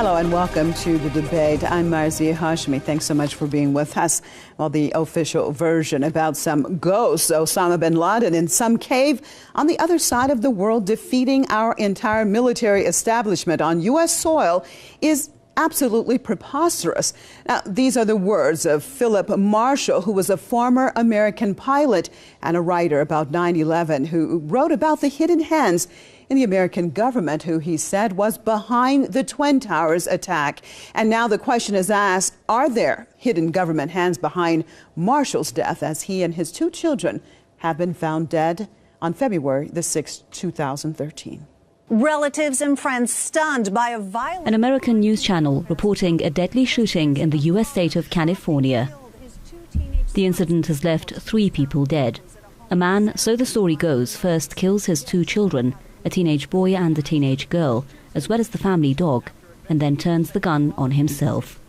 Hello and welcome to The Debate. I'm Marzieh Hashmi. Thanks so much for being with us. Well, the official version about some ghosts, Osama bin Laden in some cave on the other side of the world defeating our entire military establishment on U.S. soil is absolutely preposterous. Now, these are the words of Philip Marshall, who was a former American pilot and a writer about 9/11, who wrote about the hidden hands in the American government, who he said was behind the Twin Towers attack. And now the question is asked, are there hidden government hands behind Marshall's death, as he and his two children have been found dead on February the 6th, 2013. Relatives and friends stunned by a violent... An American news channel reporting a deadly shooting in the U.S. state of California. The incident has left 3 people dead. A man, so the story goes, first kills his 2 children, a teenage boy and a teenage girl, as well as the family dog, and then turns the gun on himself.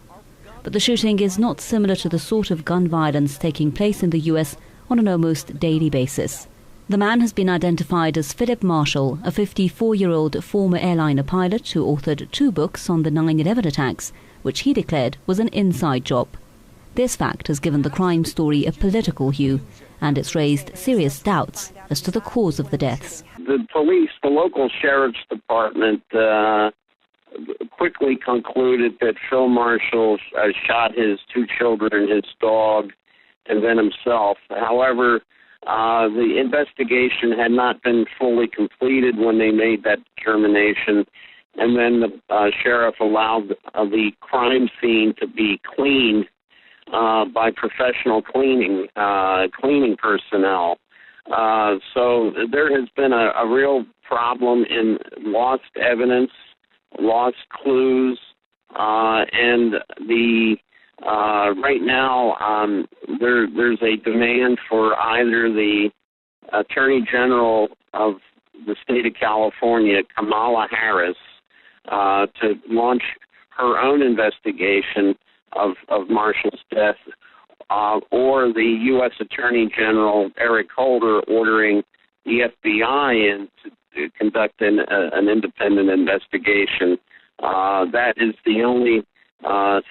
But the shooting is not similar to the sort of gun violence taking place in the U.S. on an almost daily basis. The man has been identified as Philip Marshall, a 54-year-old former airliner pilot who authored 2 books on the 9/11 attacks, which he declared was an inside job. This fact has given the crime story a political hue, and it's raised serious doubts as to the cause of the deaths. The police, the local sheriff's department, quickly concluded that Phil Marshall shot his 2 children, his dog, and then himself. However, the investigation had not been fully completed when they made that determination, and then the sheriff allowed the crime scene to be cleaned by professional cleaning personnel. So there has been a real problem in lost evidence, lost clues, and the right now there's a demand for either the Attorney General of the state of California, Kamala Harris, to launch her own investigation of Marshall's death, or the U.S. Attorney General, Eric Holder, ordering the FBI in to conduct an independent investigation. That is the only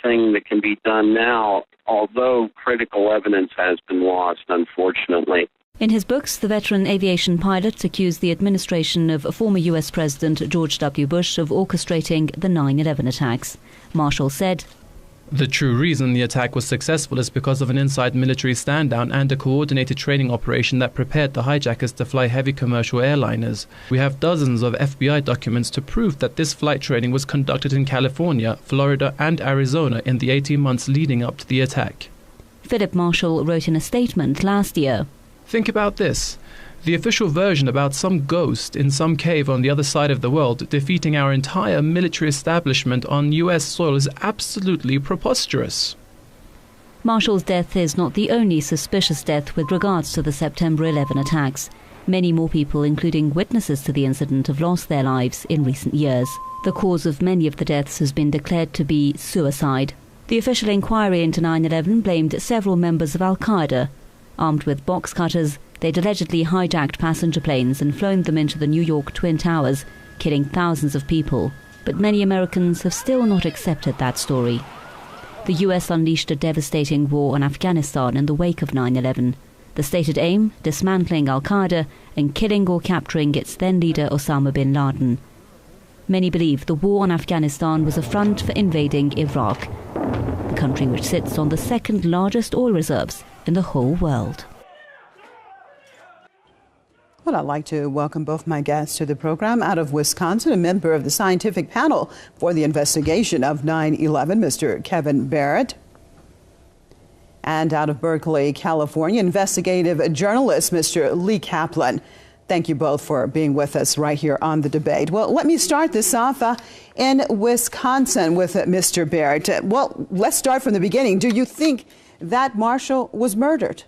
thing that can be done now, although critical evidence has been lost, unfortunately. In his books, the veteran aviation pilot accused the administration of former U.S. President George W. Bush of orchestrating the 9/11 attacks. Marshall said, "The true reason the attack was successful is because of an inside military stand-down and a coordinated training operation that prepared the hijackers to fly heavy commercial airliners. We have dozens of FBI documents to prove that this flight training was conducted in California, Florida and Arizona in the 18 months leading up to the attack." Philip Marshall wrote in a statement last year, "Think about this. The official version about some ghost in some cave on the other side of the world defeating our entire military establishment on U.S. soil is absolutely preposterous." Marshall's death is not the only suspicious death with regards to the September 11 attacks. Many more people, including witnesses to the incident, have lost their lives in recent years. The cause of many of the deaths has been declared to be suicide. The official inquiry into 9/11 blamed several members of Al-Qaeda. Armed with box cutters, they'd allegedly hijacked passenger planes and flown them into the New York Twin Towers, killing thousands of people. But many Americans have still not accepted that story. The U.S. unleashed a devastating war on Afghanistan in the wake of 9/11. The stated aim, dismantling Al-Qaeda and killing or capturing its then leader Osama bin Laden. Many believe the war on Afghanistan was a front for invading Iraq, the country which sits on the 2nd largest oil reserves in the whole world. Well, I'd like to welcome both my guests to the program. Out of Wisconsin, a member of the scientific panel for the investigation of 9/11, Mr. Kevin Barrett. And out of Berkeley, California, investigative journalist, Mr. Lee Kaplan. Thank you both for being with us right here on The Debate. Well, let me start this off in Wisconsin with Mr. Barrett. Well, let's start from the beginning. Do you think that Marshall was murdered?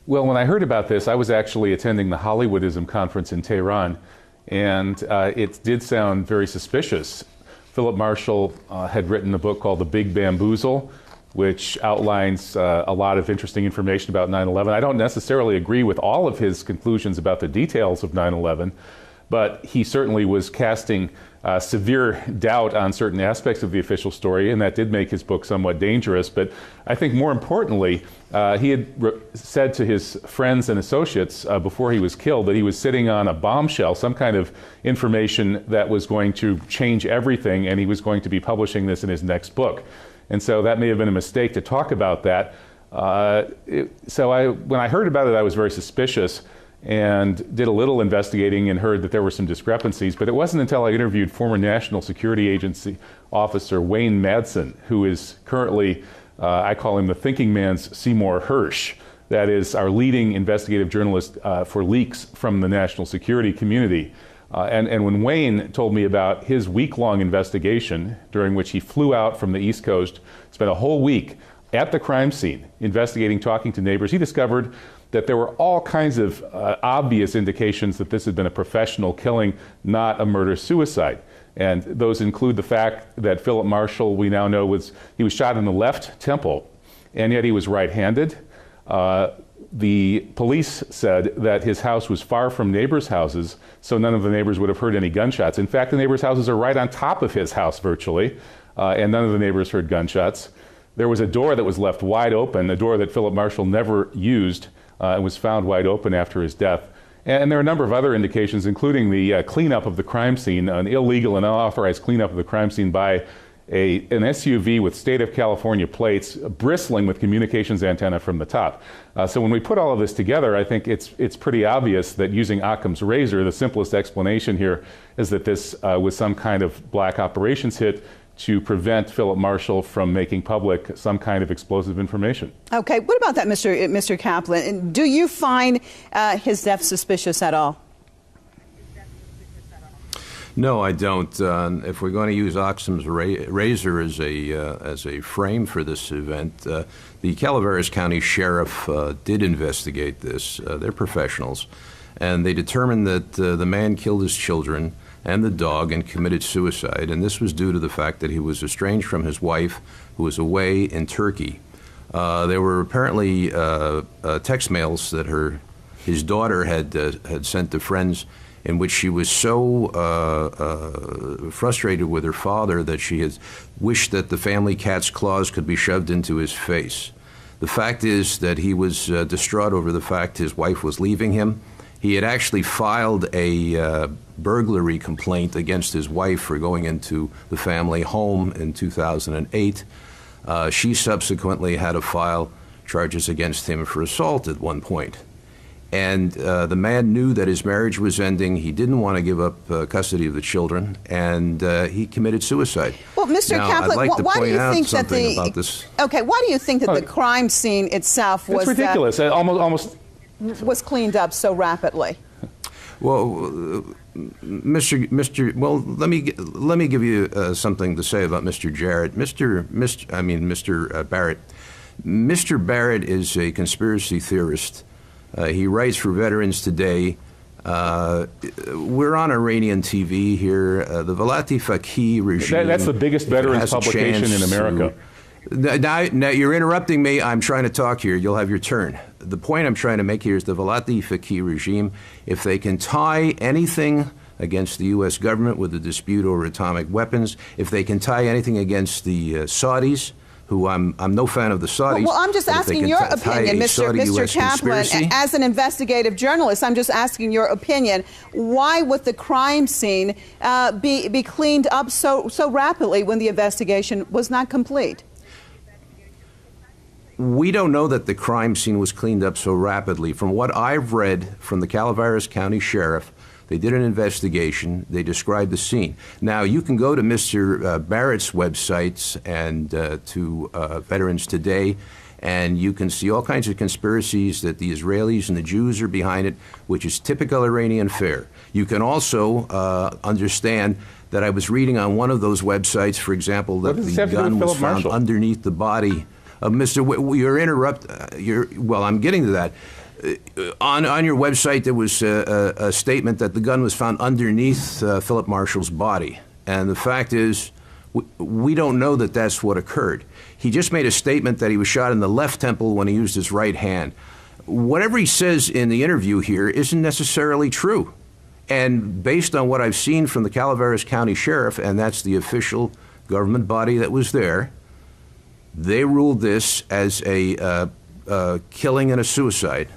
Well, when I heard about this, I was actually attending the Hollywoodism conference in Tehran, and it did sound very suspicious. Philip Marshall had written a book called The Big Bamboozle, which outlines a lot of interesting information about 9/11. I don't necessarily agree with all of his conclusions about the details of 9/11, but he certainly was casting severe doubt on certain aspects of the official story, and that did make his book somewhat dangerous. But I think more importantly, he had said to his friends and associates before he was killed that he was sitting on a bombshell, some kind of information that was going to change everything, and he was going to be publishing this in his next book. And so that may have been a mistake to talk about that. When I heard about it, I was very suspicious and did a little investigating and heard that there were some discrepancies. But it wasn't until I interviewed former National Security Agency officer Wayne Madsen, who is currently, I call him the thinking man's Seymour Hersh. That is our leading investigative journalist for leaks from the national security community. And when Wayne told me about his week-long investigation, during which he flew out from the East Coast, spent a whole week at the crime scene, investigating, talking to neighbors, he discovered that there were all kinds of obvious indications that this had been a professional killing, not a murder-suicide. And those include the fact that Philip Marshall, we now know, was shot in the left temple, and yet he was right-handed. The police said that his house was far from neighbors' houses, so none of the neighbors would have heard any gunshots. In fact, the neighbors' houses are right on top of his house, virtually, and none of the neighbors heard gunshots. There was a door that was left wide open, a door that Philip Marshall never used, and was found wide open after his death. And there are a number of other indications, including the cleanup of the crime scene, an illegal and unauthorized cleanup of the crime scene by an SUV with state of California plates bristling with communications antenna from the top. So when we put all of this together, I think it's pretty obvious that using Occam's razor, the simplest explanation here is that this was some kind of black operations hit to prevent Philip Marshall from making public some kind of explosive information. Okay, what about that, Mr. Kaplan? Do you find his death suspicious at all? No, I don't. If we're going to use Occam's razor as a frame for this event, the Calaveras County Sheriff did investigate this. They're professionals, and they determined that the man killed his children and the dog and committed suicide, and this was due to the fact that he was estranged from his wife, who was away in Turkey. There were apparently text mails that his daughter had sent to friends, in which she was so frustrated with her father that she had wished that the family cat's claws could be shoved into his face. The fact is that he was distraught over the fact his wife was leaving him. He had actually filed a burglary complaint against his wife for going into the family home in 2008. She subsequently had to file charges against him for assault at one point. And the man knew that his marriage was ending. He didn't want to give up custody of the children, and he committed suicide. Well, Mr. Kaplan, I'd like to why do you think that about this. Okay, why do you think that the crime scene itself was It's ridiculous. Almost was cleaned up so rapidly? Well, well, let me give you something to say about Mr. Jarrett. Mr. Barrett. Mr. Barrett is a conspiracy theorist. He writes for Veterans Today. We're on Iranian TV here. The Velati Faqih regime. That's the biggest veterans publication in America. Now you're interrupting me. I'm trying to talk here. You'll have your turn. The point I'm trying to make here is the Velati Faqih regime, if they can tie anything against the U.S. government with the dispute over atomic weapons, if they can tie anything against the Saudis, who I'm no fan of the Saudis. Well, I'm just asking your opinion, Mr. Kaplan, as an investigative journalist. I'm just asking your opinion. Why would the crime scene be cleaned up so rapidly when the investigation was not complete? We don't know that the crime scene was cleaned up so rapidly. From what I've read from the Calaveras County Sheriff, they did an investigation. They described the scene. Now, you can go to Mr. Barrett's websites and to Veterans Today, and you can see all kinds of conspiracies that the Israelis and the Jews are behind it, which is typical Iranian fare. You can also understand that I was reading on one of those websites, for example, that the gun was found underneath the body of Mr. Well, I'm getting to that. On your website, there was a statement that the gun was found underneath Philip Marshall's body. And the fact is, we don't know that that's what occurred. He just made a statement that he was shot in the left temple when he used his right hand. Whatever he says in the interview here isn't necessarily true. And based on what I've seen from the Calaveras County Sheriff, and that's the official government body that was there, they ruled this as a killing and a suicide.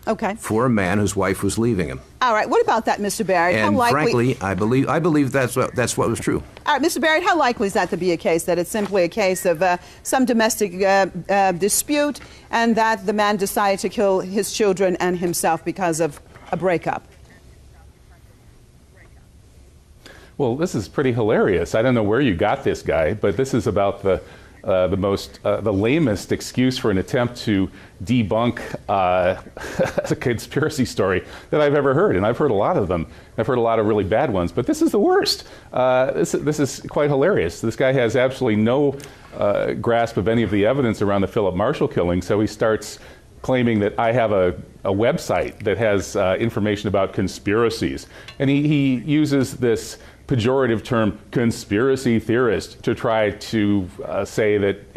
Okay. For a man whose wife was leaving him. All right. What about that, Mr. Barrett? And frankly, I believe that's what was true. All right, Mr. Barrett, how likely is that to be a case, that it's simply a case of some domestic dispute and that the man decided to kill his children and himself because of a breakup? Well, this is pretty hilarious. I don't know where you got this guy, but this is about the lamest excuse for an attempt to debunk a conspiracy story that I've ever heard, and I've heard a lot of them. I've heard a lot of really bad ones, but this is the worst. This is quite hilarious. This guy has absolutely no grasp of any of the evidence around the Philip Marshall killing, so he starts claiming that I have a website that has information about conspiracies, and he uses this pejorative term conspiracy theorist to try to say that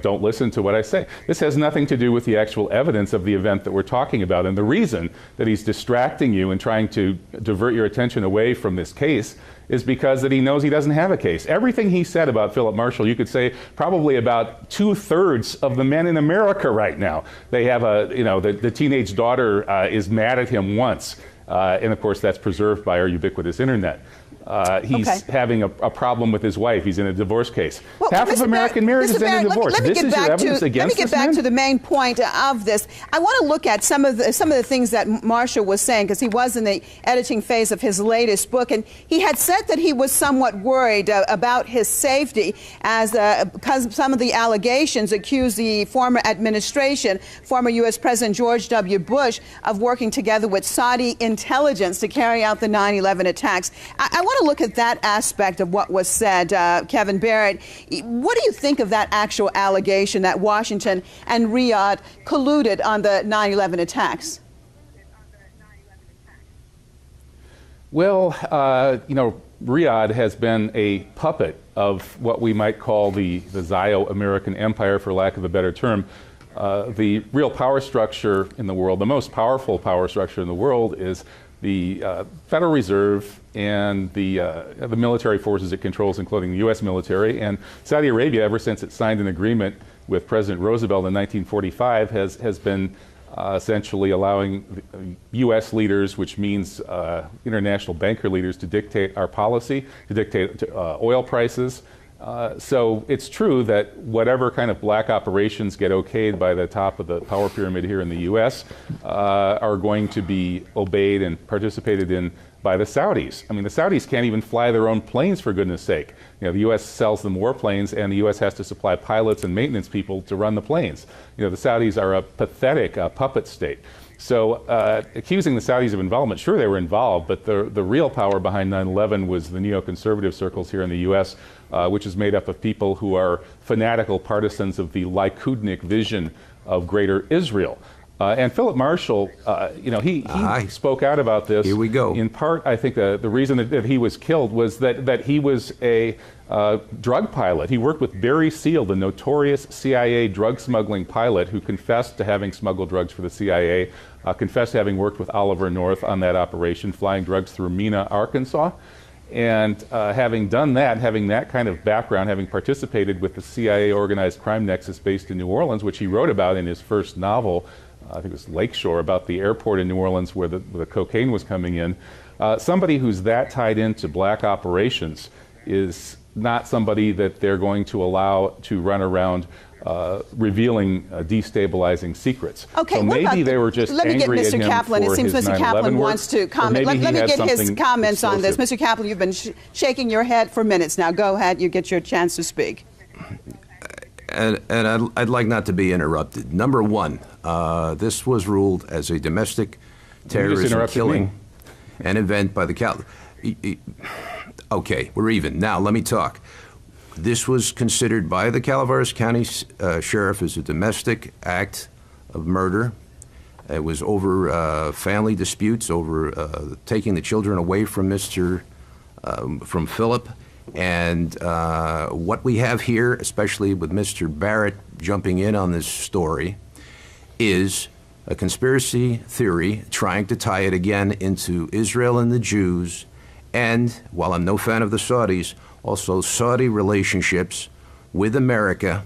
don't listen to what I say. This has nothing to do with the actual evidence of the event that we're talking about. And the reason that he's distracting you and trying to divert your attention away from this case is because that he knows he doesn't have a case. Everything he said about Philip Marshall, you could say probably about 2/3 of the men in America right now. They have the teenage daughter is mad at him once. And of course, that's preserved by our ubiquitous internet. He's having a problem with his wife. He's in a divorce case. Well, half of American marriages end in divorce. Let me This is your evidence against this man? Let me get back to the main point of this. I want to look at some of the things that Marshall was saying, because he was in the editing phase of his latest book, and he had said that he was somewhat worried about his safety, as because some of the allegations accuse the former administration, former U.S. President George W. Bush, of working together with Saudi intelligence to carry out the 9/11 attacks. I want to look at that aspect of what was said. Kevin Barrett, what do you think of that actual allegation that Washington and Riyadh colluded on the 9/11 attacks? Well, Riyadh has been a puppet of what we might call the Zio-American empire, for lack of a better term. The real power structure in the world, the most powerful power structure in the world, is the Federal Reserve and the military forces it controls, including the U.S. military. And Saudi Arabia, ever since it signed an agreement with President Roosevelt in 1945, has been essentially allowing U.S. leaders, which means international banker leaders, to dictate our policy, to dictate oil prices. So it's true that whatever kind of black operations get okayed by the top of the power pyramid here in the U.S. Are going to be obeyed and participated in by the Saudis. I mean, the Saudis can't even fly their own planes, for goodness sake. The U.S. sells them warplanes, and the U.S. has to supply pilots and maintenance people to run the planes. The Saudis are a pathetic puppet state. So accusing the Saudis of involvement, sure, they were involved, but the real power behind 9/11 was the neoconservative circles here in the U.S., which is made up of people who are fanatical partisans of the Likudnik vision of Greater Israel. And Philip Marshall, he spoke out about this. Here we go. In part, I think the reason that he was killed was that he was a drug pilot. He worked with Barry Seal, the notorious CIA drug smuggling pilot who confessed to having smuggled drugs for the CIA, confessed to having worked with Oliver North on that operation, flying drugs through Mena, Arkansas. And having done that, having that kind of background, having participated with the CIA organized crime nexus based in New Orleans, which he wrote about in his first novel, I think it was Lakeshore, about the airport in New Orleans where the cocaine was coming in. Somebody who's that tied into black operations is not somebody that they're going to allow to run around revealing destabilizing secrets. Okay, so maybe they were just angry at him. Let me get Mr. Kaplan. It seems Mr. Kaplan work, wants to comment. Let me get his comments on this. Mr. Kaplan, you've been shaking your head for minutes now. Go ahead. You get your chance to speak. And I'd like not to be interrupted. Number one, this was ruled as a domestic terrorism killing, an event by the Okay, we're even. Now, let me talk. This was considered by the Calaveras County Sheriff as a domestic act of murder. It was over family disputes, over taking the children away from from Philip. And what we have here, especially with Mr. Barrett jumping in on this story, is a conspiracy theory trying to tie it again into Israel and the Jews, and, while I'm no fan of the Saudis, also Saudi relationships with America,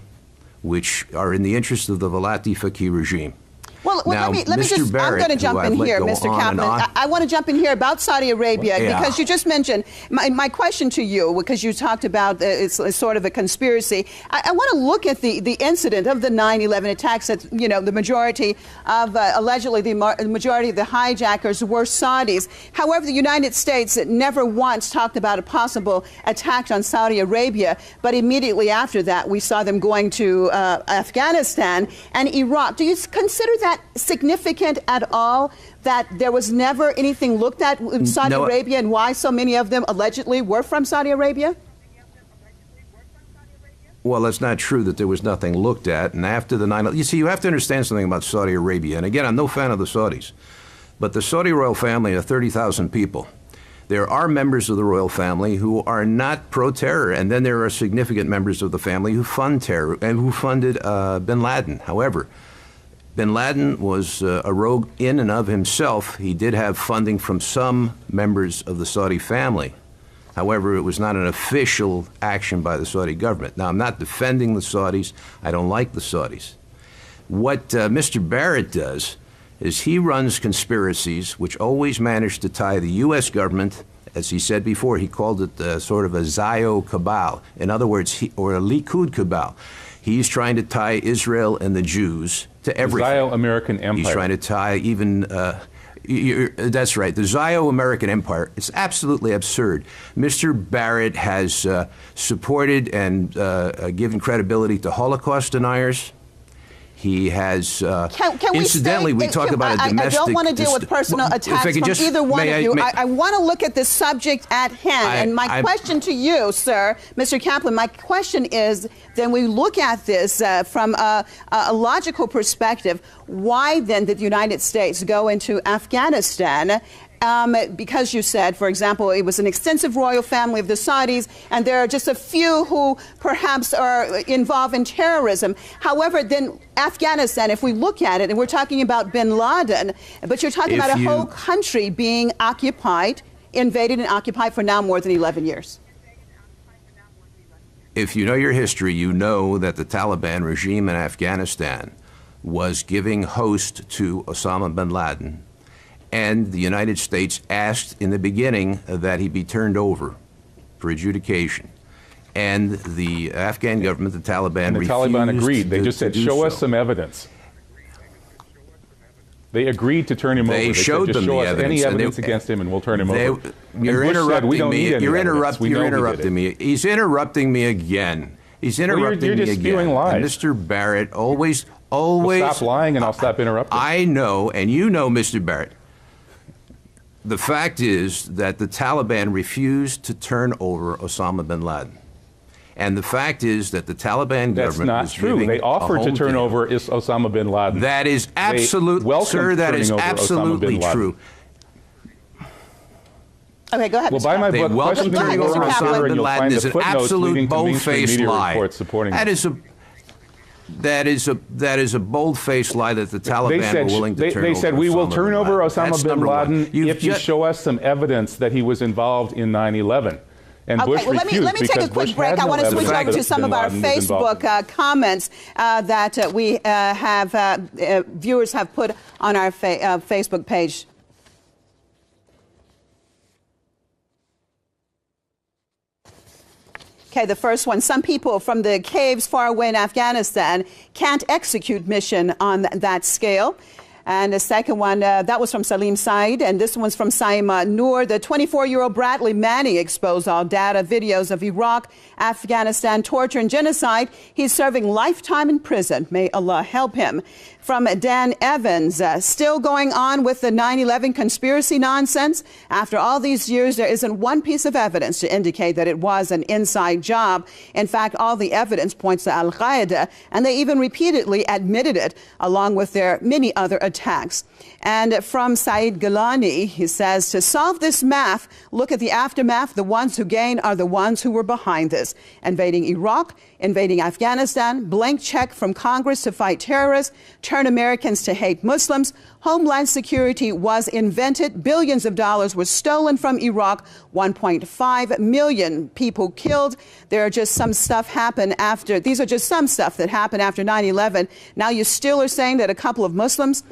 which are in the interest of the Velati Faqih regime. Well, now, let me just, Barrett, I'm going to jump in here, Mr. Kaplan. I want to jump in here about Saudi Arabia because you just mentioned, my question to you, because you talked about it's sort of a conspiracy. I want to look at the incident of the 9/11 attacks that, you know, the majority of, allegedly the majority of the hijackers were Saudis. However, the United States never once talked about a possible attack on Saudi Arabia, but immediately after that, we saw them going to Afghanistan and Iraq. Do you consider that significant at all, that there was never anything looked at in Saudi Arabia, and why so many of them allegedly were from Saudi Arabia? Well, that's not true that there was nothing looked at. And after the 9/11, you see, you have to understand something about Saudi Arabia. And again, I'm no fan of the Saudis, but the Saudi royal family are 30,000 people. There are members of the royal family who are not pro-terror, and then there are significant members of the family who fund terror and who funded bin Laden. However, bin Laden was a rogue in and of himself. He did have funding from some members of the Saudi family. However, it was not an official action by the Saudi government. Now, I'm not defending the Saudis. I don't like the Saudis. What Mr. Barrett does is he runs conspiracies which always manage to tie the U.S. government, as he said before, he called it sort of a Zio cabal. In other words, or a Likud cabal. He's trying to tie Israel and the Jews to everything. The Zio-American Empire. He's trying to tie even, that's right, the Zio-American Empire. It's absolutely absurd. Mr. Barrett has supported and given credibility to Holocaust deniers. He has, incidentally, we talk about a domestic... I don't want to deal with personal attacks from either one of you. I want to look at the subject at hand. And my question to you, sir, Mr. Kaplan, my question is, then we look at this from a logical perspective, why then did the United States go into Afghanistan? Because you said, for example, it was an extensive royal family of the Saudis, and there are just a few who perhaps are involved in terrorism. However, then Afghanistan, if we look at it, and we're talking about bin Laden, but you're talking about a whole country being occupied, invaded and occupied for now more than 11 years. If you know your history, you know that the Taliban regime in Afghanistan was giving host to Osama bin Laden. And the United States asked in the beginning that he be turned over for adjudication. And the Afghan government, the Taliban, and the Taliban agreed. They just said, show us some evidence. They agreed to turn him over. They showed them the evidence. Any evidence against him, and we'll turn him over. You're interrupting me. You're interrupting me. He's interrupting me again. He's interrupting me again. You're just spewing lies. And Mr. Barrett always. Well, stop lying, and I'll stop interrupting. I know, and you know, Mr. Barrett. The fact is that the Taliban refused to turn over Osama bin Laden. And the fact is that the Taliban government was That's not true. They offered to turn over Osama bin Laden. That is absolutely, sir, that is absolutely true. Okay, go ahead. Well, buy my book, Question turning over Osama bin Laden is an absolute bold-faced lie. That is a bold-faced lie that the Taliban were willing to turn over. They said, we will turn over Osama bin Laden if you show us some evidence that he was involved in 9/11. And Bush refused. Let me take a quick break. I want to switch over to some of our Facebook comments that we have, viewers have put on our Facebook page. Okay, the first one. Some people from the caves far away in Afghanistan can't execute mission on that scale. And the second one, that was from Salim Said, and this one's from Saima Noor. The 24-year-old Bradley Manning exposed all data, videos of Iraq, Afghanistan, torture and genocide. He's serving lifetime in prison. May Allah help him. From Dan Evans, still going on with the 9/11 conspiracy nonsense. After all these years, there isn't one piece of evidence to indicate that it was an inside job. In fact, all the evidence points to Al-Qaeda, and they even repeatedly admitted it, along with their many other attacks. And from Saeed Gilani, he says, to solve this math, look at the aftermath. The ones who gain are the ones who were behind this. Invading Iraq, invading Afghanistan, blank check from Congress to fight terrorists, turn Americans to hate Muslims. Homeland security was invented. Billions of dollars were stolen from Iraq. 1.5 million people killed. There are just some stuff happened after. These are just some stuff that happened after 9/11. Now you still are saying that a couple of Muslims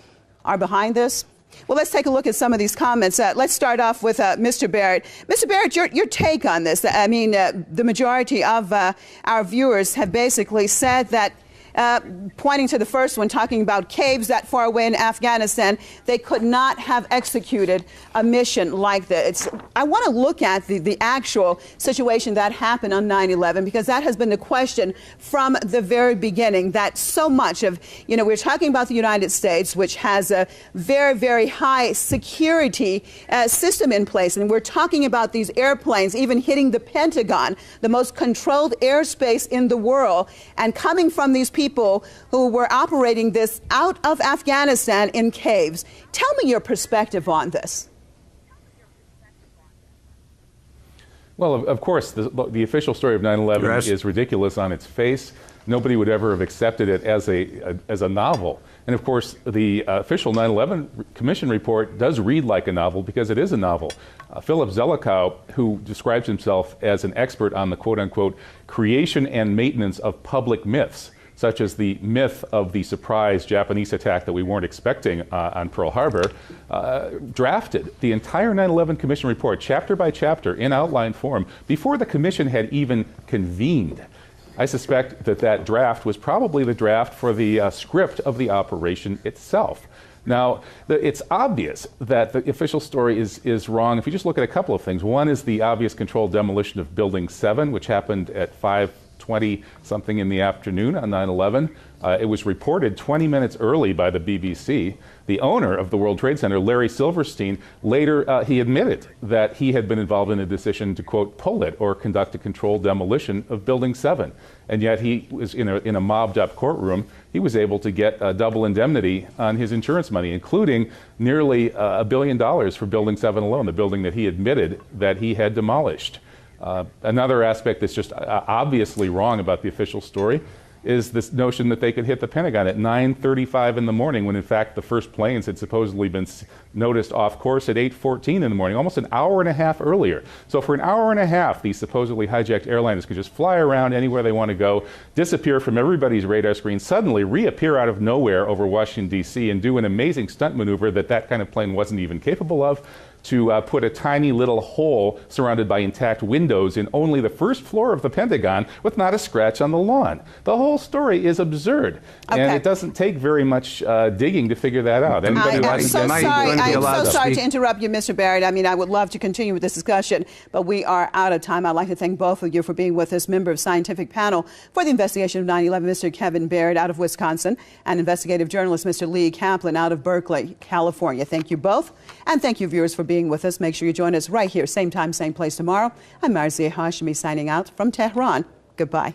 are behind this? Well, let's take a look at some of these comments. Let's start off with Mr. Barrett. Mr. Barrett, your take on this. I mean, the majority of our viewers have basically said that, pointing to the first one, talking about caves that far away in Afghanistan, they could not have executed a mission like this. I want to look at the actual situation that happened on 9/11, because that has been the question from the very beginning, that so much of, we're talking about the United States, which has a very, very high security system in place. And we're talking about these airplanes even hitting the Pentagon, the most controlled airspace in the world, and coming from these people who were operating this out of Afghanistan in caves. Tell me your perspective on this. Well, of course, the official story of 9/11 is ridiculous on its face. Nobody would ever have accepted it as a novel. And of course, the official 9/11 Commission report does read like a novel, because it is a novel. Philip Zelikow, who describes himself as an expert on the quote-unquote creation and maintenance of public myths, such as the myth of the surprise Japanese attack that we weren't expecting on Pearl Harbor, drafted the entire 9/11 Commission report, chapter by chapter, in outline form, before the Commission had even convened. I suspect that draft was probably the draft for the script of the operation itself. Now, it's obvious that the official story is wrong if you just look at a couple of things. One is the obvious controlled demolition of Building 7, which happened at 5:20 something in the afternoon on 9/11. It was reported 20 minutes early by the BBC. The owner of the World Trade Center, Larry Silverstein, later he admitted that he had been involved in a decision to, quote, pull it or conduct a controlled demolition of Building 7. And yet he was in a mobbed-up courtroom. He was able to get a double indemnity on his insurance money, including nearly $1 billion for Building 7 alone, the building that he admitted that he had demolished. Another aspect that's just obviously wrong about the official story is this notion that they could hit the Pentagon at 9:35 in the morning, when in fact the first planes had supposedly been noticed off course at 8:14 in the morning, almost an hour and a half earlier. So for an hour and a half, these supposedly hijacked airliners could just fly around anywhere they want to go, disappear from everybody's radar screen, suddenly reappear out of nowhere over Washington, D.C., and do an amazing stunt maneuver that kind of plane wasn't even capable of, to put a tiny little hole surrounded by intact windows in only the first floor of the Pentagon with not a scratch on the lawn. The whole story is absurd. Okay. And it doesn't take very much digging to figure that out. I'm so sorry to interrupt you, Mr. Barrett. I mean, I would love to continue with this discussion, but we are out of time. I'd like to thank both of you for being with us. Member of Scientific Panel for the investigation of 9/11, Mr. Kevin Barrett out of Wisconsin, and investigative journalist Mr. Lee Kaplan out of Berkeley, California. Thank you both, and thank you, viewers, for being with us. Make sure you join us right here, same time, same place tomorrow. I'm Marzia Hashmi signing out from Tehran. Goodbye.